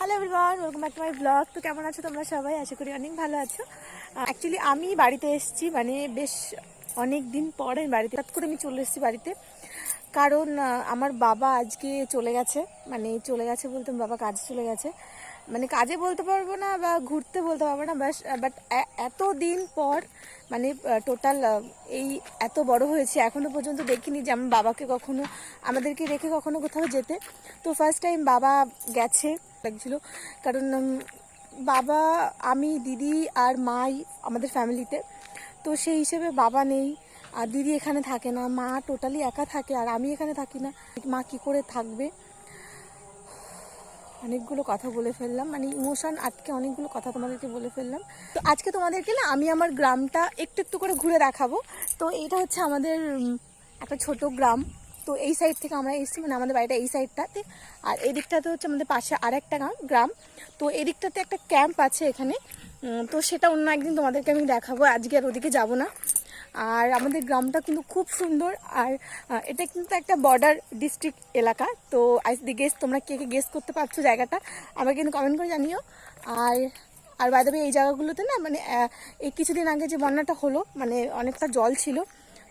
Hello everyone, welcome back to my blog. তো কেমন আছো তোমরা সবাই? আশা করি অনেক ভালো আছো। অ্যাকচুয়ালি আমি বাড়িতে এসেছি, মানে বেশ অনেক দিন পর আমি বাড়িতে হঠাৎ করে আমি চলে এসেছি বাড়িতে। কারণ আমার বাবা আজকে চলে গেছে, মানে চলে গেছে বলতে বাবা কাজে চলে গেছে, মানে কাজে বলতে পারবো না বা ঘুরতে বলতে পারবো না, বাট এত দিন পর মানে টোটাল এই এত বড় হয়েছে এখনও পর্যন্ত দেখিনি যে আমার বাবাকে কখনো আমাদেরকে রেখে কখনো কোথাও যেতে। তো ফার্স্ট টাইম বাবা গেছে লাগছিল, কারণ বাবা, আমি, দিদি আর মাই আমাদের ফ্যামিলিতে। তো সেই হিসেবে বাবা নেই, আর দিদি এখানে থাকে না, মা টোটালি একা থাকে, আর আমি এখানে থাকি না। মা কি করে থাকবে? অনেকগুলো কথা বলে ফেললাম, মানে ইমোশন আটকে অনেকগুলো কথা তোমাদেরকে বলে ফেললাম। তো আজকে তোমাদেরকে না আমি আমার গ্রামটা একটু একটু করে ঘুরে দেখাবো। তো এটা হচ্ছে আমাদের একটা ছোট গ্রাম। তো এই সাইড থেকে আমরা এসেছি, মানে আমাদের বাড়িটা এই সাইডটাতে, আর এই দিকটাতে হচ্ছে আমাদের পাশে আর একটা গ্রাম। তো এই দিকটাতে একটা ক্যাম্প আছে এখানে। তো সেটা অন্য একদিন তোমাদেরকে আমি দেখাবো, আজকে আর ওদিকে যাবো না। আর আমাদের গ্রামটা কিন্তু খুব সুন্দর, আর এটা কিন্তু একটা বর্ডার ডিস্ট্রিক্ট এলাকা। তো আজ দি গেস তোমরা কে কে গেস করতে পারছো জায়গাটা, আমাকে কিন্তু কমেন্ট করে জানিও। আর আর বাই দ্য ওয়ে এই জায়গাগুলোতে না, মানে এই কিছুদিন আগে যে বন্যাটা হলো, মানে অনেকটা জল ছিল,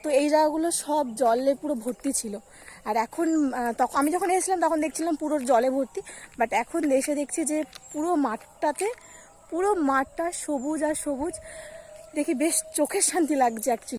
তো এই জায়গাগুলো সব জলে পুরো ভর্তি ছিল। আর এখন তখন আমি যখন এসেছিলাম তখন দেখছিলাম পুরো জলে ভর্তি, বাট এখন এসে দেখছি যে পুরো মাঠটাতে, পুরো মাঠটা সবুজ আর সবুজ, দেখি বেশ চোখের শান্তি লাগছে অ্যাকচুয়ালি।